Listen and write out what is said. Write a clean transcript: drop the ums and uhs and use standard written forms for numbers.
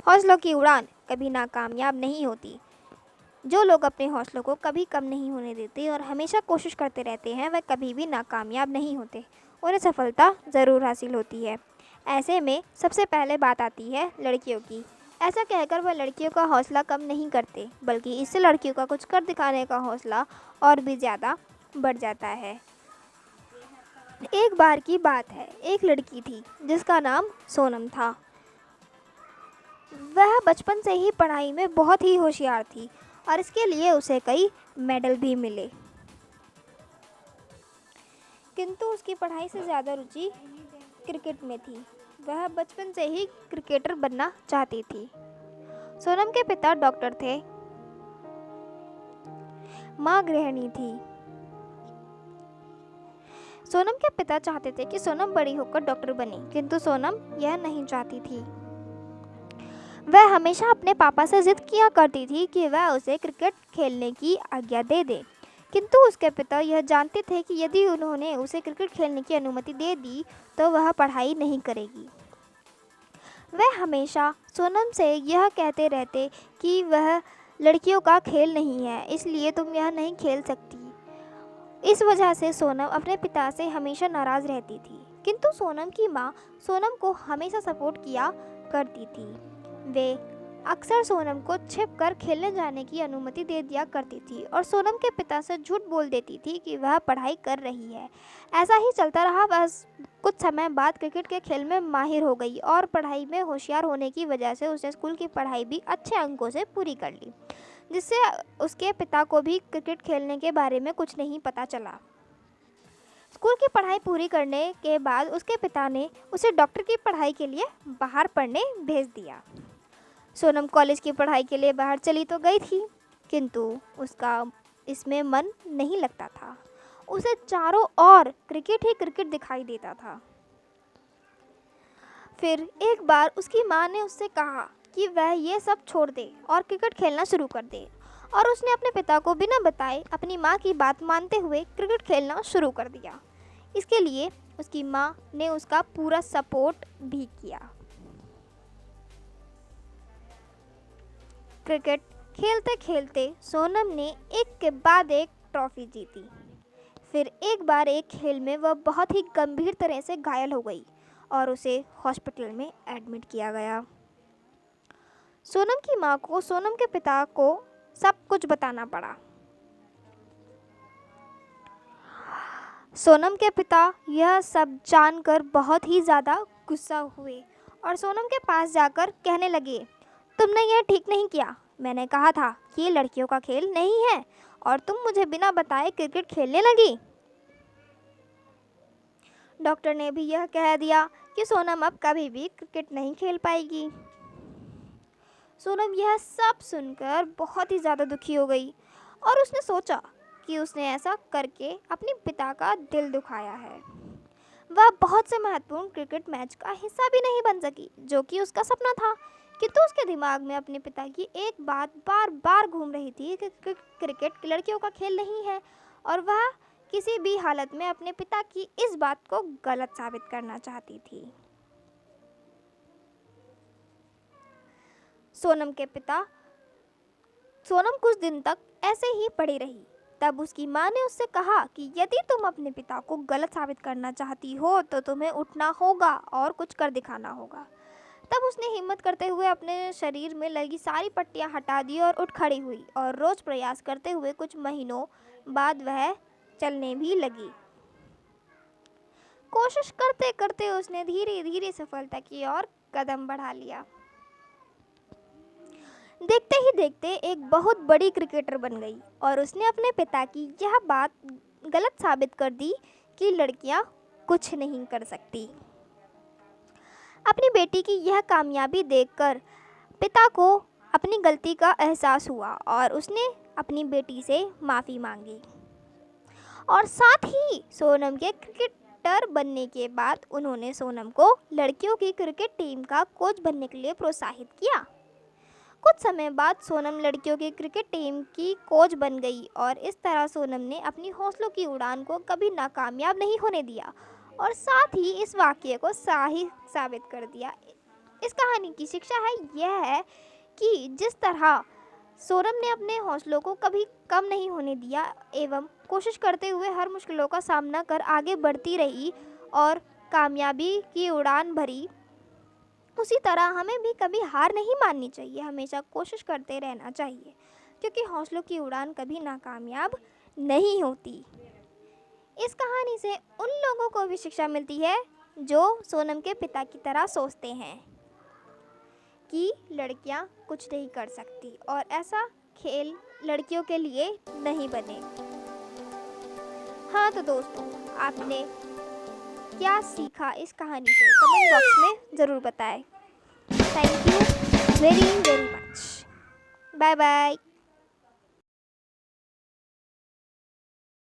हौसलों की उड़ान कभी नाकामयाब नहीं होती। जो लोग अपने हौसलों को कभी कम नहीं होने देते और हमेशा कोशिश करते रहते हैं, वह कभी भी नाकामयाब नहीं होते। उन्हें सफलता ज़रूर हासिल होती है। ऐसे में सबसे पहले बात आती है लड़कियों की। ऐसा कहकर वह लड़कियों का हौसला कम नहीं करते, बल्कि इससे लड़कियों का कुछ कर दिखाने का हौसला और भी ज़्यादा बढ़ जाता है। एक बार की बात है, एक लड़की थी जिसका नाम सोनम था। वह बचपन से ही पढ़ाई में बहुत ही होशियार थी और इसके लिए उसे कई मेडल भी मिले। किंतु उसकी पढ़ाई से ज़्यादा रुचि क्रिकेट में थी। वह बचपन से ही क्रिकेटर बनना चाहती थी। सोनम के पिता डॉक्टर थे, माँ गृहिणी थी। सोनम के पिता चाहते थे कि सोनम बड़ी होकर डॉक्टर बने, किंतु सोनम यह नहीं चाहती थी। वह हमेशा अपने पापा से जिद किया करती थी कि वह उसे क्रिकेट खेलने की आज्ञा दे दे, किंतु उसके पिता यह जानते थे कि यदि उन्होंने उसे क्रिकेट खेलने की अनुमति दे दी तो वह पढ़ाई नहीं करेगी। वह हमेशा सोनम से यह कहते रहते कि वह लड़कियों का खेल नहीं है, इसलिए तुम यह नहीं खेल सकती। इस वजह से सोनम अपने पिता से हमेशा नाराज़ रहती थी, किंतु सोनम की माँ सोनम को हमेशा सपोर्ट किया करती थी। वे अक्सर सोनम को छिपकर खेलने जाने की अनुमति दे दिया करती थी और सोनम के पिता से झूठ बोल देती थी कि वह पढ़ाई कर रही है। ऐसा ही चलता रहा। वह कुछ समय बाद क्रिकेट के खेल में माहिर हो गई और पढ़ाई में होशियार होने की वजह से उसने स्कूल की पढ़ाई भी अच्छे अंकों से पूरी कर ली, जिससे उसके पिता को भी क्रिकेट खेलने के बारे में कुछ नहीं पता चला। स्कूल की पढ़ाई पूरी करने के बाद उसके पिता ने उसे डॉक्टर की पढ़ाई के लिए बाहर पढ़ने भेज दिया। सोनम कॉलेज की पढ़ाई के लिए बाहर चली तो गई थी, किंतु उसका इसमें मन नहीं लगता था। उसे चारों ओर क्रिकेट ही क्रिकेट दिखाई देता था। फिर एक बार उसकी माँ ने उससे कहा कि वह ये सब छोड़ दे और क्रिकेट खेलना शुरू कर दे, और उसने अपने पिता को बिना बताए अपनी माँ की बात मानते हुए क्रिकेट खेलना शुरू कर दिया। इसके लिए उसकी माँ ने उसका पूरा सपोर्ट भी किया। क्रिकेट खेलते खेलते सोनम ने एक के बाद एक ट्रॉफी जीती। फिर एक बार एक खेल में वह बहुत ही गंभीर तरह से घायल हो गई और उसे हॉस्पिटल में एडमिट किया गया। सोनम की माँ को सोनम के पिता को सब कुछ बताना पड़ा। सोनम के पिता यह सब जानकर बहुत ही ज़्यादा गुस्सा हुए और सोनम के पास जाकर कहने लगे, तुमने यह ठीक नहीं किया। मैंने कहा था कि ये लड़कियों का खेल नहीं है और तुम मुझे बिना बताए क्रिकेट खेलने लगी। डॉक्टर ने भी यह कह दिया कि सोनम अब कभी भी क्रिकेट नहीं खेल पाएगी। सोनम यह सब सुनकर बहुत ही ज़्यादा दुखी हो गई और उसने सोचा कि उसने ऐसा करके अपने पिता का दिल दुखाया है। वह बहुत से महत्वपूर्ण क्रिकेट मैच का हिस्सा भी नहीं बन सकी, जो कि उसका सपना था। किंतु उसके दिमाग में अपने पिता की एक बात बार बार घूम रही थी कि क्रिकेट लड़कियों का खेल नहीं है, और वह किसी भी हालत में अपने पिता की इस बात को गलत साबित करना चाहती थी। सोनम कुछ दिन तक ऐसे ही पड़ी रही। तब उसकी माँ ने उससे कहा कि यदि तुम अपने पिता को गलत साबित करना चाहती हो तो तुम्हें उठना होगा और कुछ कर दिखाना होगा। तब उसने हिम्मत करते हुए अपने शरीर में लगी सारी पट्टियां हटा दी और उठ खड़ी हुई, और रोज प्रयास करते हुए कुछ महीनों बाद वह चलने भी लगी। कोशिश करते करते उसने धीरे धीरे सफलता की ओर कदम बढ़ा लिया। देखते ही देखते एक बहुत बड़ी क्रिकेटर बन गई और उसने अपने पिता की यह बात गलत साबित कर दी कि लड़कियां कुछ नहीं कर सकती। अपनी बेटी की यह कामयाबी देखकर पिता को अपनी गलती का एहसास हुआ और उसने अपनी बेटी से माफ़ी मांगी, और साथ ही सोनम के क्रिकेटर बनने के बाद उन्होंने सोनम को लड़कियों की क्रिकेट टीम का कोच बनने के लिए प्रोत्साहित किया। कुछ समय बाद सोनम लड़कियों की क्रिकेट टीम की कोच बन गई और इस तरह सोनम ने अपनी हौसलों की उड़ान को कभी नाकामयाब नहीं होने दिया और साथ ही इस वाक़ये को सही साबित कर दिया इस कहानी की शिक्षा है यह है कि जिस तरह सोनम ने अपने हौसलों को कभी कम नहीं होने दिया एवं कोशिश करते हुए हर मुश्किलों का सामना कर आगे बढ़ती रही और कामयाबी की उड़ान भरी, उसी तरह हमें भी कभी हार नहीं माननी चाहिए, हमेशा कोशिश करते रहना चाहिए, क्योंकि हौसलों की उड़ान कभी नाकामयाब नहीं होती। इस कहानी से उन लोगों को भी शिक्षा मिलती है जो सोनम के पिता की तरह सोचते हैं कि लड़कियां कुछ नहीं कर सकती और ऐसा खेल लड़कियों के लिए नहीं बने। हाँ तो दोस्तों, आपने क्या सीखा इस कहानी से कमेंट बॉक्स में ज़रूर बताएं। Thank you very very much. Bye bye.